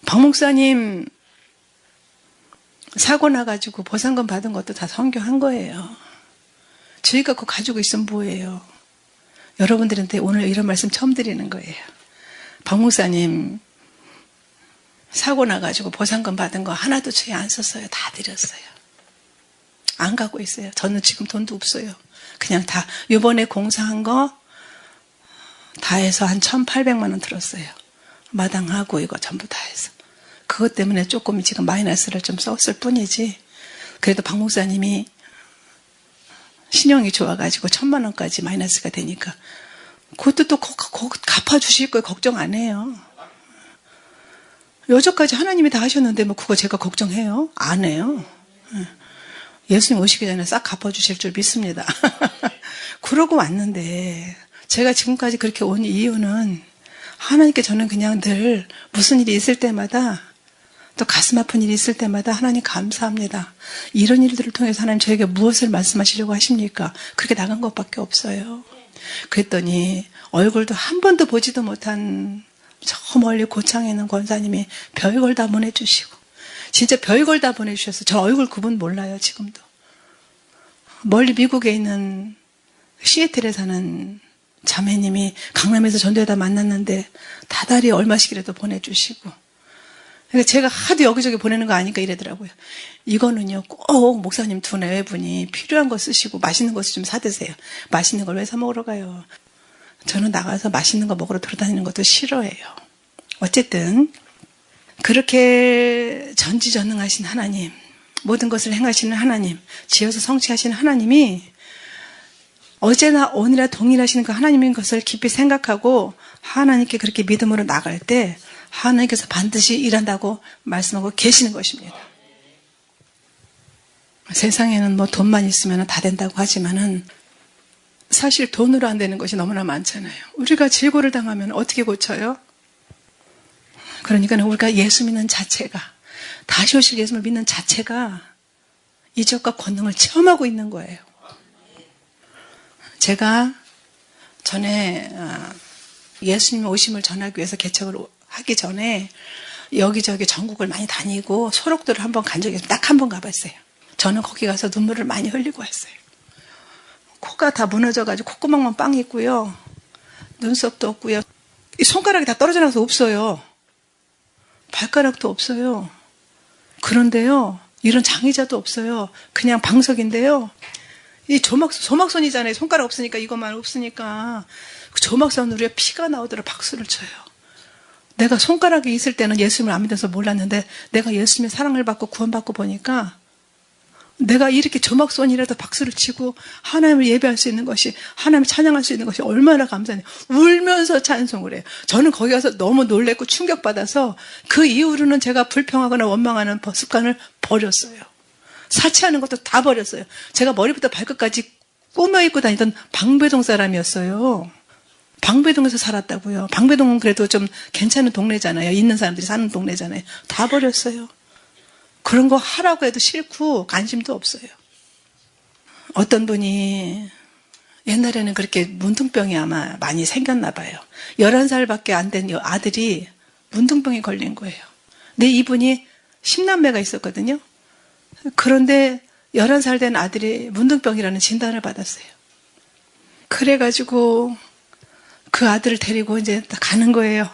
박 목사님 사고 나가지고 보상금 받은 것도 다 선교한 거예요. 저희가 그거 가지고 있으면 뭐예요? 여러분들한테 오늘 이런 말씀 처음 드리는 거예요. 박 목사님 사고 나가지고 보상금 받은 거 하나도 저희 안 썼어요. 다 드렸어요. 안 가고 있어요. 저는 지금 돈도 없어요. 그냥 다 이번에 공사한 거 다 해서 한 1,800만 원 들었어요. 마당하고 이거 전부 다 해서. 그것 때문에 조금 지금 마이너스를 좀 썼을 뿐이지. 그래도 박 목사님이 신용이 좋아가지고 1,000만 원까지 마이너스가 되니까 그것도 또 갚아주실 거예요. 걱정 안 해요. 여전까지 하나님이 다 하셨는데 뭐 그거 제가 걱정해요? 안 해요. 예수님 오시기 전에 싹 갚아주실 줄 믿습니다. 그러고 왔는데 제가 지금까지 그렇게 온 이유는 하나님께 저는 그냥 늘 무슨 일이 있을 때마다 또 가슴 아픈 일이 있을 때마다 하나님 감사합니다. 이런 일들을 통해서 하나님 저에게 무엇을 말씀하시려고 하십니까? 그렇게 나간 것밖에 없어요. 그랬더니 얼굴도 한 번도 보지도 못한 저 멀리 고창에 있는 권사님이 별걸 다 보내주시고, 진짜 별걸 다 보내주셔서 저 얼굴 그분 몰라요, 지금도. 멀리 미국에 있는 시애틀에 사는 자매님이 강남에서 전도회다 만났는데 다달이 얼마씩이라도 보내주시고, 그러니까 제가 하도 여기저기 보내는 거 아니까 이러더라고요. 이거는요, 꼭 목사님 두 내외분이 필요한 거 쓰시고 맛있는 것을 좀 사드세요. 맛있는 걸 왜 사 먹으러 가요? 저는 나가서 맛있는 거 먹으러 돌아다니는 것도 싫어해요. 어쨌든 그렇게 전지전능하신 하나님, 모든 것을 행하시는 하나님, 지어서 성취하시는 하나님이 어제나 오늘이나 동일하시는 그 하나님인 것을 깊이 생각하고 하나님께 그렇게 믿음으로 나갈 때 하나님께서 반드시 일한다고 말씀하고 계시는 것입니다. 세상에는 뭐 돈만 있으면 다 된다고 하지만은 사실 돈으로 안 되는 것이 너무나 많잖아요. 우리가 재고를 당하면 어떻게 고쳐요? 그러니까 우리가 예수 믿는 자체가, 다시 오실 예수를 믿는 자체가 이적과 권능을 체험하고 있는 거예요. 제가 전에 예수님 오심을 전하기 위해서 개척을 하기 전에 여기저기 전국을 많이 다니고 소록도를 한번 간 적이 딱 한 번 가봤어요. 저는 거기 가서 눈물을 많이 흘리고 왔어요. 코가 다 무너져가지고 콧구멍만 빵 있고요. 눈썹도 없고요. 이 손가락이 다 떨어져 나가서 없어요. 발가락도 없어요. 그런데요, 이런 장의자도 없어요. 그냥 방석인데요. 이 조막손이잖아요. 손가락 없으니까, 이것만 없으니까. 그 조막손으로 피가 나오더라 박수를 쳐요. 내가 손가락이 있을 때는 예수님을 안 믿어서 몰랐는데 내가 예수님의 사랑을 받고 구원받고 보니까 내가 이렇게 조막손이라도 박수를 치고 하나님을 예배할 수 있는 것이, 하나님을 찬양할 수 있는 것이 얼마나 감사해요. 울면서 찬송을 해요. 저는 거기 가서 너무 놀랬고 충격받아서 그 이후로는 제가 불평하거나 원망하는 습관을 버렸어요. 사치하는 것도 다 버렸어요. 제가 머리부터 발끝까지 꾸며 입고 다니던 방배동 사람이었어요. 방배동에서 살았다고요. 방배동은 그래도 좀 괜찮은 동네잖아요. 있는 사람들이 사는 동네잖아요. 다 버렸어요. 그런 거 하라고 해도 싫고 관심도 없어요. 어떤 분이 옛날에는 그렇게 문둥병이 아마 많이 생겼나 봐요. 11살밖에 안 된 아들이 문둥병에 걸린 거예요. 근데 이분이 10남매가 있었거든요. 그런데 11살 된 아들이 문둥병이라는 진단을 받았어요. 그래가지고 그 아들을 데리고 이제 가는 거예요.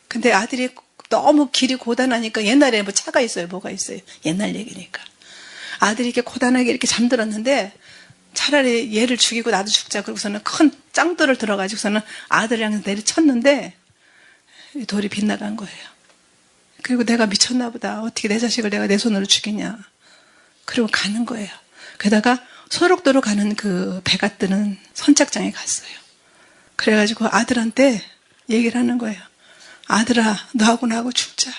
근데 아들이 너무 길이 고단하니까, 옛날에 뭐 차가 있어요, 뭐가 있어요. 옛날 얘기니까. 아들이 이렇게 고단하게 이렇게 잠들었는데 차라리 얘를 죽이고 나도 죽자. 그러고서는 큰 짱돌을 들어가지고서는 아들이랑 내리쳤는데 돌이 빗나간 거예요. 그리고 내가 미쳤나 보다. 어떻게 내 자식을 내가 내 손으로 죽이냐. 그리고 가는 거예요. 게다가 소록도로 가는 그 배가 뜨는 선착장에 갔어요. 그래가지고 아들한테 얘기를 하는 거예요. 아들아, 너하고 나하고 죽자.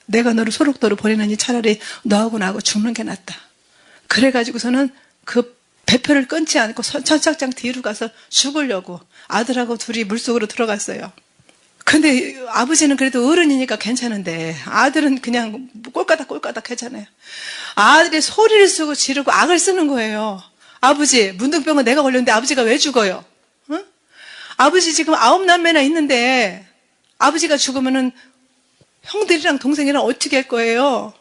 내가 너를 소록도로 보내느니 차라리 너하고 나하고 죽는 게 낫다. 그래가지고서는 그 배표를 끊지 않고 선착장 뒤로 가서 죽으려고 아들하고 둘이 물속으로 들어갔어요. 근데 아버지는 그래도 어른이니까 괜찮은데 아들은 그냥 꼴까닥 하잖아요. 아들이 소리를 쓰고 지르고 악을 쓰는 거예요. 아버지, 문둥병은 내가 걸렸는데 아버지가 왜 죽어요? 응? 아버지 지금 9남매나 있는데 아버지가 죽으면은 형들이랑 동생이랑 어떻게 할 거예요?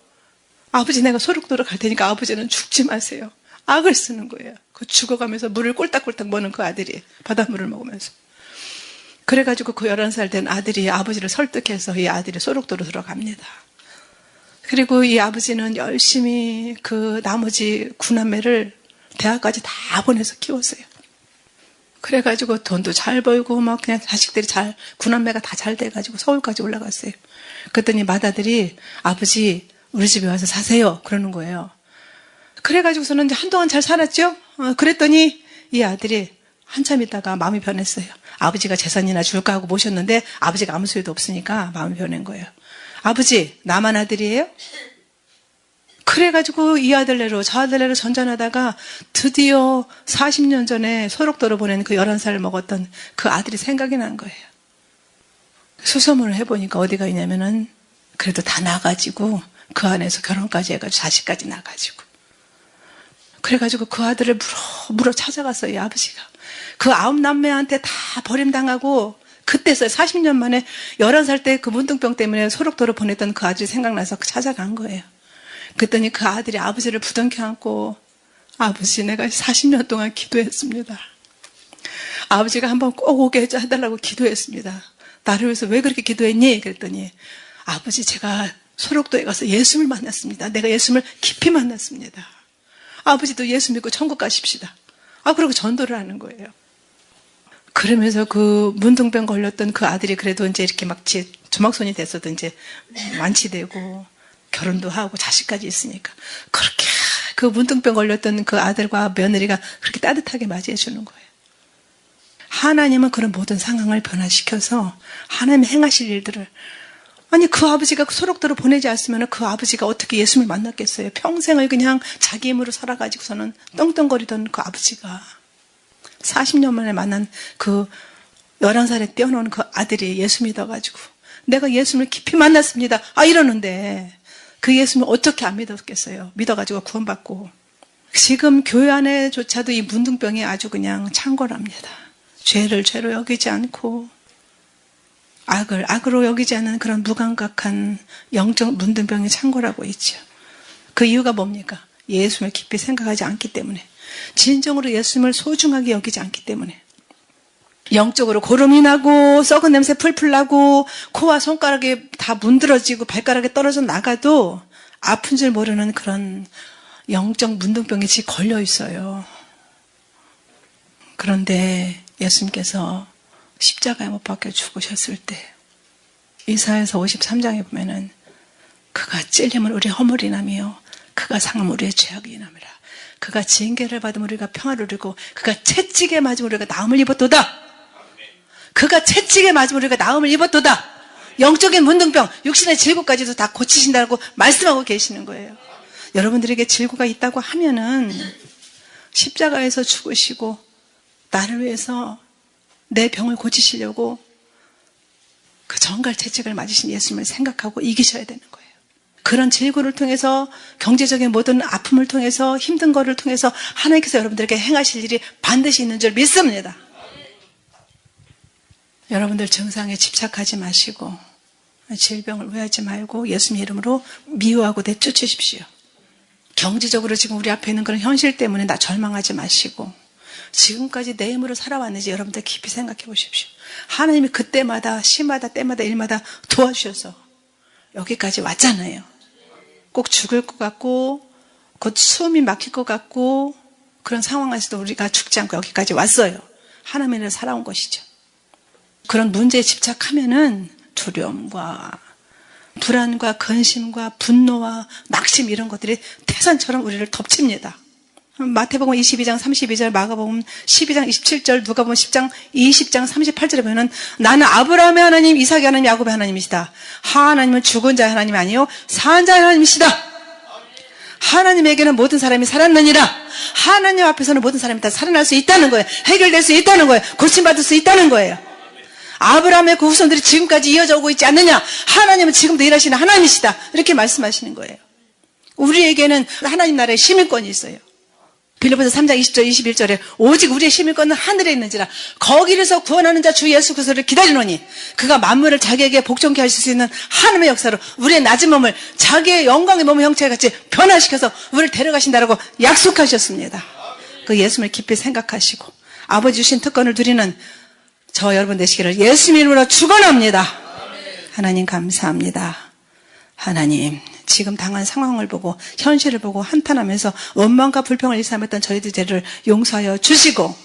아버지, 내가 소록도로 갈 테니까 아버지는 죽지 마세요. 악을 쓰는 거예요. 그 죽어가면서 물을 꼴딱꼴딱 먹는 그 아들이, 바닷물을 먹으면서. 그래가지고 그 11살 된 아들이 아버지를 설득해서 이 아들이 소록도로 들어갑니다. 그리고 이 아버지는 열심히 그 나머지 9남매를 대학까지 다 보내서 키웠어요. 그래가지고 돈도 잘 벌고 막 그냥 자식들이 9남매가 다 잘 돼가지고 서울까지 올라갔어요. 그랬더니 맏아들이 아버지, 우리 집에 와서 사세요. 그러는 거예요. 그래가지고서는 이제 한동안 잘 살았죠? 그랬더니 이 아들이 한참 있다가 마음이 변했어요. 아버지가 재산이나 줄까 하고 모셨는데 아버지가 아무 소리도 없으니까 마음이 변한 거예요. 아버지, 나만 아들이에요? 그래가지고 이 아들네로 저 아들네로 전전하다가 드디어 40년 전에 소록도로 보낸 그 11살 먹었던 그 아들이 생각이 난 거예요. 수소문을 해보니까 어디가 있냐면은 그래도 다 나가지고 그 안에서 결혼까지 해가지고 자식까지 나가지고. 그래가지고 그 아들을 물어 찾아갔어요, 이 아버지가. 그 9남매한테 다 버림당하고 그때서야 40년 만에 11살 때 그 문둥병 때문에 소록도로 보냈던 그 아들이 생각나서 찾아간 거예요. 그랬더니 그 아들이 아버지를 부둥켜 안고 아버지 내가 40년 동안 기도했습니다. 아버지가 한번 꼭 오게 해달라고 기도했습니다. 나를 위해서 왜 그렇게 기도했니? 그랬더니 아버지 제가 소록도에 가서 예수를 만났습니다. 내가 예수를 깊이 만났습니다. 아버지도 예수 믿고 천국 가십시다. 그러고 전도를 하는 거예요. 그러면서 그 문둥병 걸렸던 그 아들이 그래도 이제 이렇게 막 조막손이 됐어도 이제 완치되고 결혼도 하고 자식까지 있으니까 그렇게 그 문둥병 걸렸던 그 아들과 며느리가 그렇게 따뜻하게 맞이해 주는 거예요. 하나님은 그런 모든 상황을 변화시켜서 하나님이 행하실 일들을 아니 그 아버지가 소록도로 보내지 않았으면 그 아버지가 어떻게 예수를 만났겠어요. 평생을 그냥 자기 힘으로 살아가지고서는 떵떵거리던 그 아버지가 40년 만에 만난 그 11살에 뛰어놓은 그 아들이 예수 믿어가지고 내가 예수를 깊이 만났습니다. 이러는데 그 예수를 어떻게 안 믿었겠어요. 믿어가지고 구원받고 지금 교회 안에조차도 이 문둥병이 아주 그냥 창궐합니다. 죄를 죄로 여기지 않고 악을 악으로 여기지 않는 그런 무감각한 영적 문둥병이 창궐하고 있죠. 그 이유가 뭡니까? 예수를 깊이 생각하지 않기 때문에 진정으로 예수님을 소중하게 여기지 않기 때문에 영적으로 고름이 나고 썩은 냄새 풀풀 나고 코와 손가락이 다 문드러지고 발가락에 떨어져 나가도 아픈 줄 모르는 그런 영적 문둥병이 지 걸려 있어요. 그런데 예수님께서 십자가에 못 박혀 죽으셨을 때 이사야서 53장에 보면은 그가 찔림을 우리의 허물이 나며 그가 상함을 우리의 죄악이 남이라. 그가 징계를 받으면 우리가 평화를 누리고 그가 채찍에 맞으면 우리가 나음을 입었도다. 그가 채찍에 맞으면 우리가 나음을 입었도다. 영적인 문둥병, 육신의 질고까지도 다 고치신다고 말씀하고 계시는 거예요. 여러분들에게 질고가 있다고 하면은 십자가에서 죽으시고 나를 위해서 내 병을 고치시려고 그 정갈 채찍을 맞으신 예수님을 생각하고 이기셔야 되는 거예요. 그런 질고를 통해서 경제적인 모든 아픔을 통해서 힘든 거를 통해서 하나님께서 여러분들에게 행하실 일이 반드시 있는 줄 믿습니다. 여러분들 증상에 집착하지 마시고 질병을 오해하지 말고 예수님 이름으로 미워하고 내쫓으십시오. 경제적으로 지금 우리 앞에 있는 그런 현실 때문에 나 절망하지 마시고 지금까지 내 힘으로 살아왔는지 여러분들 깊이 생각해 보십시오. 하나님이 그때마다 시마다 때마다 일마다 도와주셔서 여기까지 왔잖아요. 꼭 죽을 것 같고 곧 숨이 막힐 것 같고 그런 상황에서도 우리가 죽지 않고 여기까지 왔어요. 하나님을 살아온 것이죠. 그런 문제에 집착하면은 두려움과 불안과 근심과 분노와 낙심 이런 것들이 태산처럼 우리를 덮칩니다. 마태복음 22장 32절, 마가복음 12장 27절, 누가복음 10장 20장 38절에 보면은 나는 아브라함의 하나님, 이삭의 하나님, 야곱의 하나님이시다. 하나님은 죽은 자의 하나님이 아니요 산 자의 하나님이시다. 하나님에게는 모든 사람이 살았느니라. 하나님 앞에서는 모든 사람이 다 살아날 수 있다는 거예요. 해결될 수 있다는 거예요. 고침받을 수 있다는 거예요. 아브라함의 그 후손들이 지금까지 이어져 오고 있지 않느냐. 하나님은 지금도 일하시는 하나님이시다. 이렇게 말씀하시는 거예요. 우리에게는 하나님 나라의 시민권이 있어요. 빌립보서 3장 20절 21절에 오직 우리의 시민권은 하늘에 있는지라 거기에서 구원하는 자 주 예수 그리스도를 기다리노니 그가 만물을 자기에게 복종케 하실 수 있는 하나님의 역사로 우리의 낮은 몸을 자기의 영광의 몸의 형체와 같이 변화시켜서 우리를 데려가신다라고 약속하셨습니다. 그 예수님을 깊이 생각하시고 아버지 주신 특권을 누리는 저 여러분 되시기를 예수님 이름으로 축원합니다. 하나님 감사합니다. 하나님 지금 당한 상황을 보고 현실을 보고 한탄하면서 원망과 불평을 일삼았던 저희들 죄를 용서하여 주시고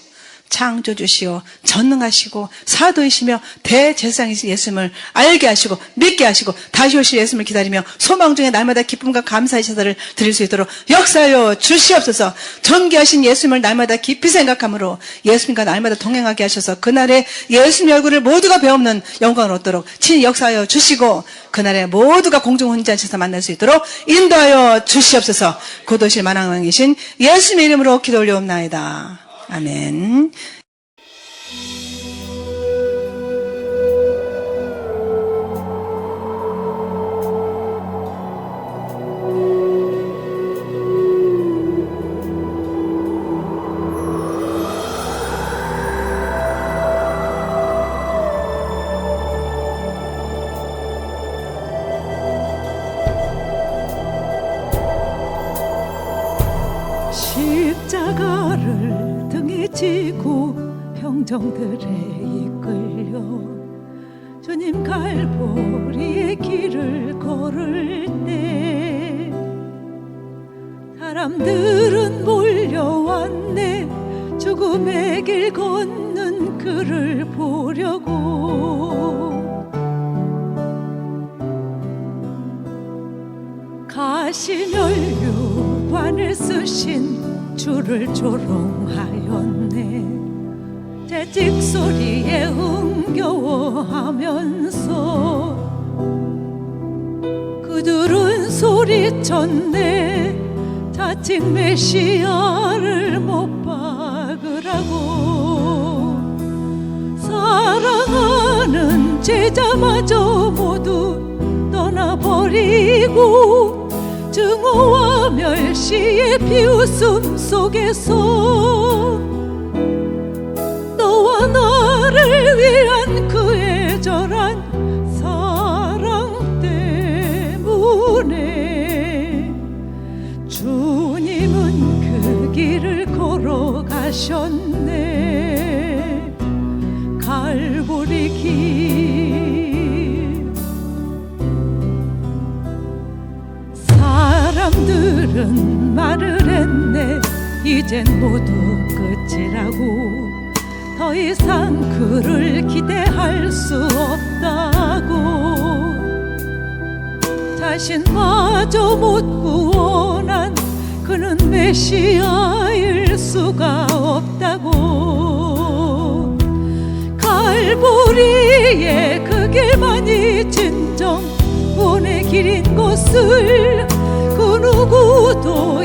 창조주시오 전능하시고 사도이시며 대제사장이신 예수님을 알게 하시고 믿게 하시고 다시 오실 예수님을 기다리며 소망 중에 날마다 기쁨과 감사의 제사를 드릴 수 있도록 역사하여 주시옵소서. 존귀하신 예수님을 날마다 깊이 생각함으로 예수님과 날마다 동행하게 하셔서 그날에 예수님의 얼굴을 모두가 배없는 영광을 얻도록 친히 역사하여 주시고 그날에 모두가 공중 혼자에서 만날 수 있도록 인도하여 주시옵소서. 곧 오실 만왕왕이신 예수님의 이름으로 기도 올려옵나이다. 아멘. 십자가를 등에 지고 병정들에 이끌려 주님 갈보리의 길을 걸을 때 사람들은 몰려왔네. 죽음의 길 걷는 그를 보려고. 가시면류관을 쓰신 주를 조롱하였네. 채찍 소리에 흥겨워하면서 그들은 소리쳤네. 자칭 메시아를 못 박으라고. 사랑하는 제자마저 모두 떠나버리고 증오와 멸시의 비웃음 속에서 너와 나를 위한 그 애절한 사랑 때문에 주님은 그 길을 걸어가셨네. 갈보리 길. 사람들은 말을 했네. 이젠 모두 끝이라고. 더 이상 그를 기대할 수 없다고. 자신마저 못 구원한 그는 메시아일 수가 없다고. 갈보리의 그 길만이 진정 구원의 길인 것을 그 누구도